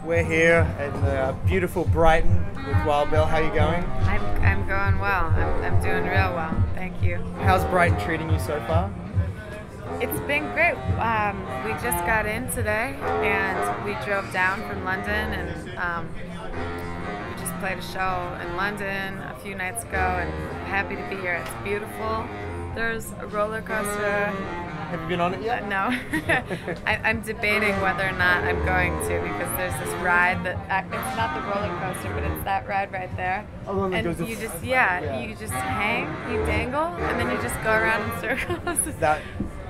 We're here in beautiful Brighton with Wild Belle. How are you going? I'm going well. I'm doing real well. Thank you. How's Brighton treating you so far? It's been great. We just got in today, and we drove down from London, and we just played a show in London a few nights ago, and I'm happy to be here. It's beautiful. There's a roller coaster. Have you been on it yet? No. I'm debating whether or not I'm going to, because there's this ride that it's not the roller coaster, but it's that ride right there. Oh, and you just hang, you dangle, and then you just go around in circles.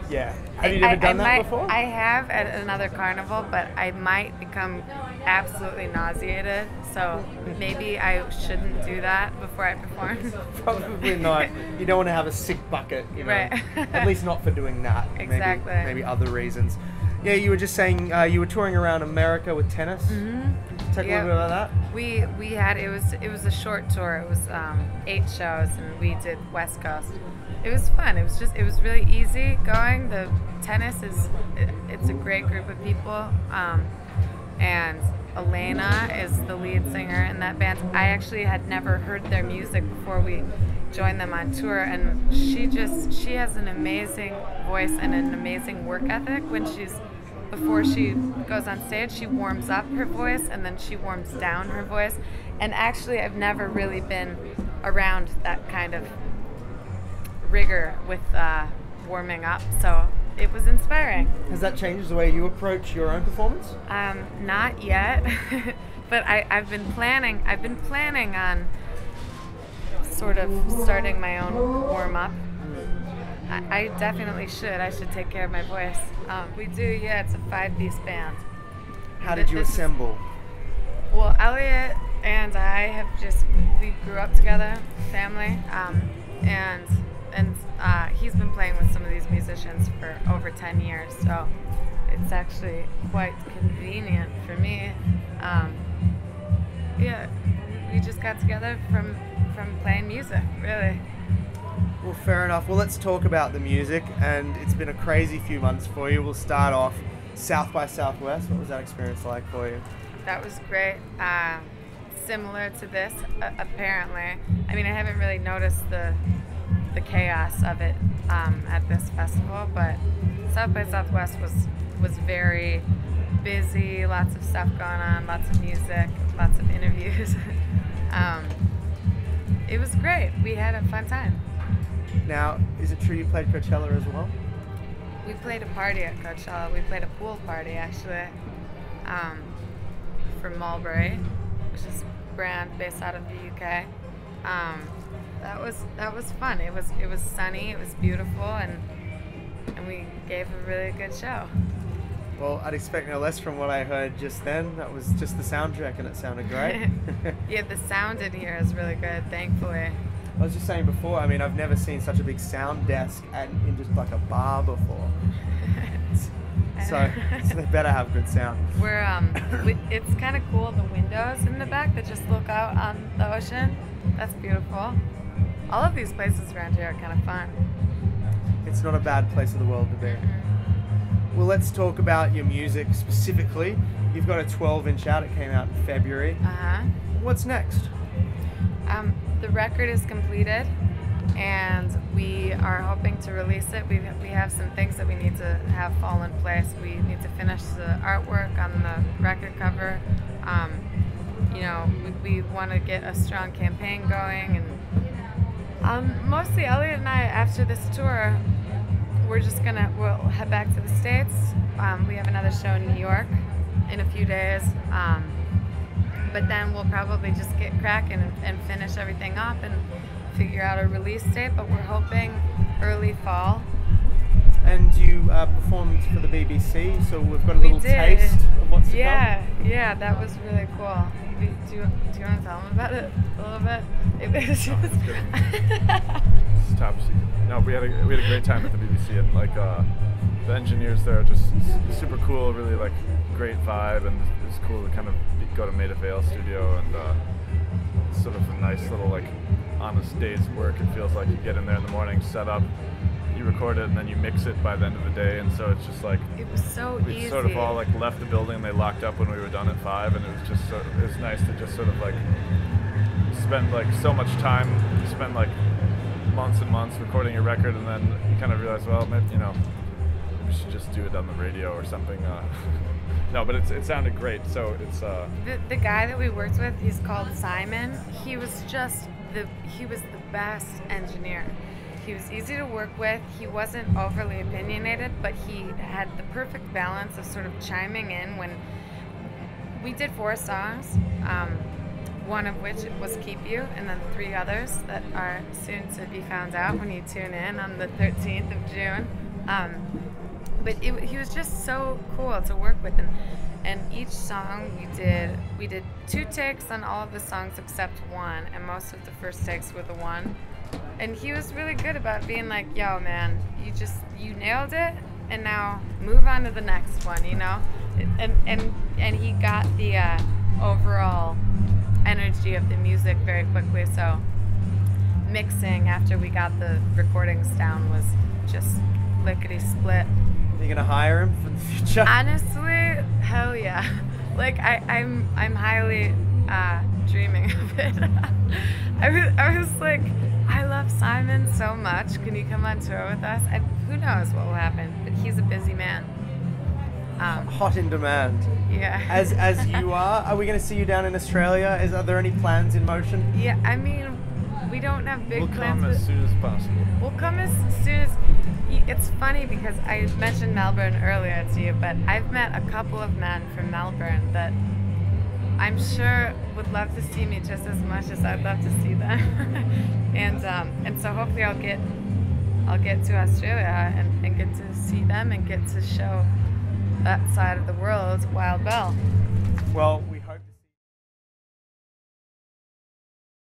Have you ever done that before? I have at another carnival, but I might become absolutely nauseated. So maybe I shouldn't do that before I perform. Probably not. You don't want to have a sick bucket, you know. Right. At least not for doing that. Exactly. Maybe other reasons. Yeah, you were just saying you were touring around America with tennis. Mm-hmm. Talk a little bit about that. We had it was a short tour. It was 8 shows, and we did West Coast. It was fun. It was really easy going. The tennis it's a great group of people, and Elena is the lead singer in that band. I actually had never heard their music before we joined them on tour, and she has an amazing voice and an amazing work ethic. Before she goes on stage, she warms up her voice, and then she warms down her voice. And actually, I've never really been around that kind of rigor with warming up, so it was inspiring. Has that changed the way you approach your own performance? Not yet, but I've been planning on sort of starting my own warm up. I definitely should. I should take care of my voice. We do, yeah. It's a 5-piece band. How did you assemble? Well, Elliot and I we grew up together, family, and he's been playing with some of these musicians for over 10 years, so it's actually quite convenient for me. We just got together from playing music, really. Well, fair enough. Well, let's talk about the music, and it's been a crazy few months for you. We'll start off South by Southwest. What was that experience like for you? That was great. Similar to this, apparently. I mean, I haven't really noticed the chaos of it at this festival, but South by Southwest was very busy, lots of stuff going on, lots of music, lots of interviews. It was great. We had a fun time. Now, is it true you played Coachella as well? We played a party at Coachella. We played a pool party, actually, for Mulberry, which is a brand based out of the UK. That was fun. It was sunny. It was beautiful, and we gave a really good show. Well, I'd expect no less from what I heard just then. That was just the soundtrack, and it sounded great. Yeah, the sound in here is really good, thankfully. I was just saying before, I mean, I've never seen such a big sound desk in just like a bar before. So they better have good sound. It's kind of cool, the windows in the back that just look out on the ocean. That's beautiful. All of these places around here are kind of fun. It's not a bad place in the world to be. Mm-hmm. Well, let's talk about your music specifically. You've got a 12-inch out. It came out in February. Uh-huh. What's next? The record is completed, and we are hoping to release it. We have some things that we need to have fall in place. We need to finish the artwork on the record cover. We want to get a strong campaign going, and mostly Elliot and I, after this tour, we'll head back to the States. We have another show in New York in a few days. But then we'll probably just get cracking and finish everything up and figure out a release date. But we're hoping early fall. And you performed for the BBC, so we've got a little taste of what's to come. Yeah, that was really cool. Do you want to tell them about it a little bit? It was just it's top secret. No, we had a great time at the BBC, and the engineers there are just super cool, really great vibe, and it's cool to kind of go to Maida Vale studio, and sort of a nice little honest day's work. It feels like you get in there in the morning, set up, you record it and then you mix it by the end of the day, and so it's just like It was so we easy. sort of all like left the building and they locked up when we were done at 5, and it was just it was nice to just sort of like spend like so much time, spend like months and months recording your record, and then you kind of realize, well, maybe, you know, we should just do it on the radio or something. No, but it sounded great. So it's The guy that we worked with, he's called Simon. He was the best engineer. He was easy to work with. He wasn't overly opinionated, but he had the perfect balance of sort of chiming in when we did 4 songs, one of which was Keep You, and then 3 others that are soon to be found out when you tune in on the 13th of June. But he was just so cool to work with, and each song we did 2 takes on all of the songs except 1, and most of the first takes were the 1. And he was really good about being like, yo man, you nailed it, and now move on to the next one, you know? And he got the overall energy of the music very quickly, so mixing after we got the recordings down was just lickety split. Are you gonna hire him for the future? Honestly, hell yeah. Like I'm highly dreaming of it. I was like, I love Simon so much. Can you come on tour with us? Who knows what will happen? But he's a busy man. Hot in demand. Yeah. As you are we gonna see you down in Australia? Are there any plans in motion? Yeah, I mean, we don't have big we'll plans. come as soon as possible. We'll come as soon as. It's funny because I mentioned Melbourne earlier to you, but I've met a couple of men from Melbourne that I'm sure would love to see me just as much as I'd love to see them. and so hopefully I'll get to Australia and get to see them and get to show that side of the world Wild Belle. Well, we